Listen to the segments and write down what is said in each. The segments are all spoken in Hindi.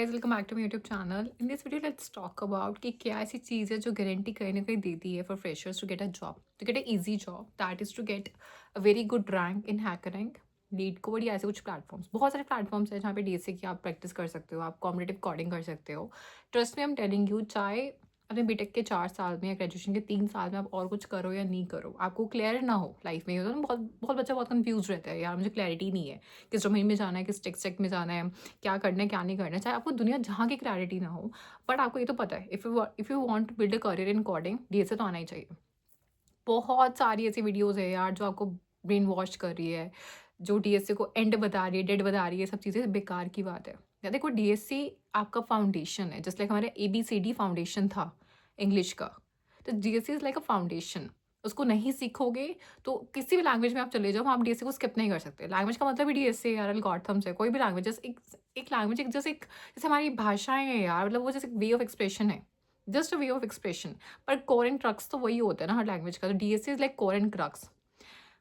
Guys welcome back to my YouTube channel. In this video let's talk about कि क्या ऐसी चीज़ है जो गारंटी कहीं ना कहीं देती है for freshers to get a job, to get a easy job, that is to get a very good rank in HackerRank, LeetCode या ऐसे कुछ प्लेटफॉर्म्स। बहुत सारे प्लेटफॉर्म्स हैं जहाँ पे डीएसए की आप प्रैक्टिस कर सकते हो, आप कॉम्पिटिटिव कोडिंग कर सकते हो। Trust me, I am telling you, चाहे अपने बीटेक के 4 साल में या ग्रेजुएशन के 3 साल में आप और कुछ करो या नहीं करो, आपको क्लियर ना हो लाइफ में, होता है ना, बहुत बहुत बच्चा बहुत कंफ्यूज रहता है, यार मुझे क्लैरिटी नहीं है किस डोमेन में जाना है, किस टेक स्टेक में जाना है, क्या करना है क्या नहीं करना है। चाहे आपको दुनिया जहाँ की क्लैरिटी ना हो, बट आपको ये तो पता है, if you want to build a career in coding, DSA तो आना ही चाहिए। बहुत सारी ऐसी वीडियोस है यार जो आपको ब्रेन वॉश कर रही है, जो डीएसए को एंड बता रही है, डेड बता रही है, सब चीज़ें बेकार की बात है। या देखो, डीएसए आपका फाउंडेशन है, जस्ट लाइक हमारा एबीसीडी फाउंडेशन था इंग्लिश का। तो DSA is like a foundation. उसको नहीं सीखोगे तो किसी भी लैंग्वेज में आप चले जाओ, आप डीएसए को स्किप नहीं कर सकते। लैंग्वेज का मतलब ही डीएसए यार, एल्गोरिथम्स है, कोई भी लैंग्वेज, जस्ट एक एक लैंग्वेज, एक जैसे एक जैसे हमारी भाषाएं हैं यार, मतलब वो जैसे वे ऑफ एक्सप्रेशन है, just a way of expression. पर कोर एंड क्रक्स तो वही होता है ना हर लैंग्वेज का। तो DSA is like core and crux.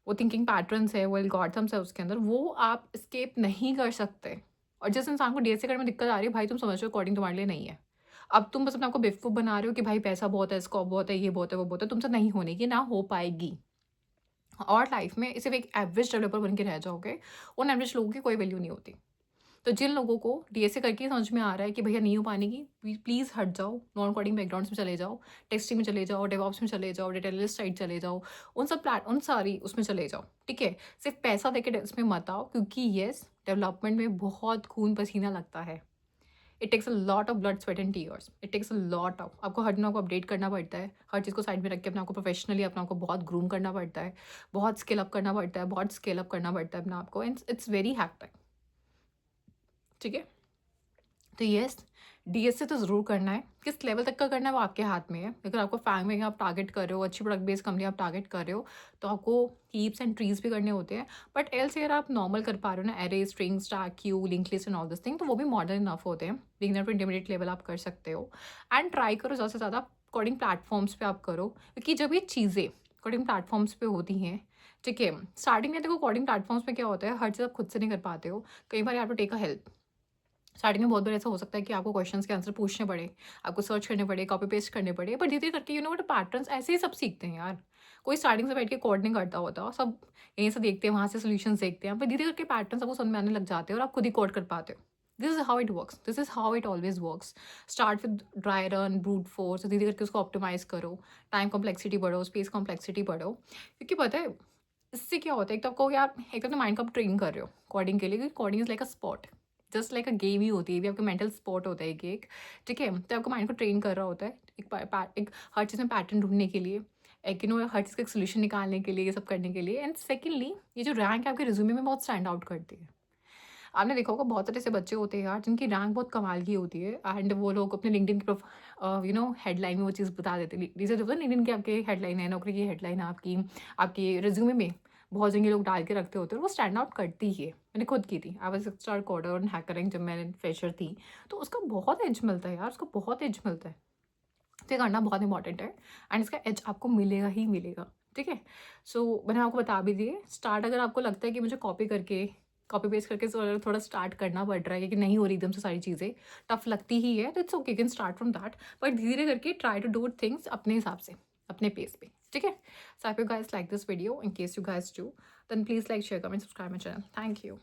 वो थिंकिंग पैटर्न्स है, वो एल्गोरिथम्स है उसके अंदर, वो आप स्केप नहीं कर सकते। और जिस इंसान को डीएसए करने में दिक्कत आ रही है, भाई तुम समझ रहे हो कोडिंग तुम्हारे लिए नहीं है। अब तुम बस अपने आपको बेवकूफ़ बना रहे हो कि भाई पैसा बहुत है, स्कोप बहुत है, ये बहुत है, वो बहुत है। तुमसे नहीं होने की, ना हो पाएगी। और लाइफ में सिर्फ एक एवरेज डेवलपर बन के रह जाओगे। उन एवरेज लोगों की कोई वैल्यू नहीं होती। तो जिन लोगों को डीएसए करके ही समझ में आ रहा है कि भैया नहीं हो पाने की, प्लीज़ हट जाओ, नॉन कोडिंग बैकग्राउंड्स में चले जाओ, टेस्टिंग में चले जाओ, डेवऑप्स में चले जाओ, डेटा एनालिस्ट साइड चले जाओ, उन सारी उसमें चले जाओ, ठीक है। सिर्फ पैसा देके इसमें मत आओ, क्योंकि येस, डेवलपमेंट में बहुत खून पसीना लगता है। It takes a lot of blood sweat and tears, it takes a lot of, आपको हर दिन आपको अपडेट करना पड़ता है, हर चीज़ को साइड में रख के अपने आपको प्रोफेशनली अपने आपको बहुत ग्रूम करना पड़ता है, बहुत स्किल अप करना पड़ता है, बहुत स्केल अप करना पड़ता है अपने आपको, एंड इट्स वेरी हैक्टिक, ठीक है। तो येस, डीएसए तो ज़रूर करना है। किस लेवल तक का करना है वो आपके हाथ में है। अगर आपको फैंग में आप टारगेट कर रहे हो, अच्छी प्रोडक्ट बेस्ड कंपनी आप टारगेट कर रहे हो, तो आपको हीप्स एंड ट्रीज भी करने होते हैं। बट एल्स अगर आप नॉर्मल कर पा रहे हो ना, array, string, stack, Q, link list and all this thing, तो वो भी मॉडर्न इनफ होते हैं। बिगिनर टू इंटरमीडिएट लेवल आप कर सकते हो। एंड ट्राई करो ज़्यादा से ज़्यादा कोडिंग प्लेटफॉर्म्स पे आप करो, क्योंकि जब ये चीज़ें कोडिंग प्लेटफॉर्म्स पे होती हैं, ठीक है। स्टार्टिंग में देखो कोडिंग प्लेटफॉर्म्स में क्या होता है, हर चीज़ आप खुद से नहीं कर पाते हो। कई बार आप टेक अ हेल्प। स्टार्टिंग में बहुत बार ऐसा हो सकता है कि आपको क्वेश्चंस के आंसर पूछने पड़े, आपको सर्च करने पड़े, कॉपी पेस्ट करने पड़े, पर धीरे-धीरे करके पैटर्न्स ऐसे ही सब सीखते हैं यार। कोई स्टार्टिंग से बैठ के कोड नहीं करता होता, सब यहीं से देखते हैं, वहाँ से सॉल्यूशंस देखते हैं, पर धीरे-धीरे करके पैटर्न आपको समझ में आने लग जाते हैं और आप खुद ही कोड कर पाते हो। This is how it works, this is how it always works. Start with dry run, brute force, धीरे-धीरे करके उसको ऑप्टिमाइज़ करो, टाइम कॉम्प्लेक्सिटी बढ़ो, स्पेस कॉम्प्लेक्सिटी बढ़ो। क्योंकि पता है, इससे क्या होता है, एक तो आपको यार, एक तो अपने माइंड को आप ट्रेन कर रहे हो कोडिंग के लिए, क्योंकि coding is like a sport, just like a game ही होती है, ये भी आपका मेंटल स्पोर्ट होता है एक, ठीक है। तो आपको माइंड को ट्रेन कर रहा होता है एक हर चीज़ में पैटर्न ढूंढने के लिए, एक हर चीज़ का एक सोल्यूशन निकालने के लिए, ये सब करने के लिए। एंड सेकेंडली, ये जो रैंक है आपके रिज्यूमे में बहुत स्टैंड आउट करती है। आपने देखा होगा बहुत सारे ऐसे बच्चे होते हैं यार जिनकी रैंक बहुत कमाल की होती है, एंड वो लोग अपने लिंक्डइन की हेडलाइन में वो चीज़ बता देते हैं। जैसे जो होता है लिंक्डइन की आपकी हेडलाइन है, नौकरी की हेडलाइन है आपकी, आपके रिज्यूमे में बहुत जगह लोग डाल के रखते होते हैं, और वो स्टैंड आउट करती है। मैंने खुद की थी, I was a star coder और हैकरिंग, जब मैं फ्रेशर थी, तो उसका बहुत एज मिलता है यार, उसको बहुत एज मिलता है। तो ये करना बहुत इंपॉर्टेंट है, एंड इसका एज आपको मिलेगा ही मिलेगा, ठीक है। सो मैंने आपको बता भी दिए। स्टार्ट अगर आपको लगता है कि मुझे कॉपी पेस्ट करके अगर थोड़ा स्टार्ट करना पड़ रहा है, क्योंकि नहीं हो रही एकदम से सारी चीज़ें, टफ लगती ही है, तो it's okay, can start from that. But धीरे करके ट्राई टू डू थिंग्स अपने हिसाब से, अपने पेस पे, ठीक है। So I hope you guys like this video. In case you guys do, then please like, share, comment, subscribe my channel. Thank you.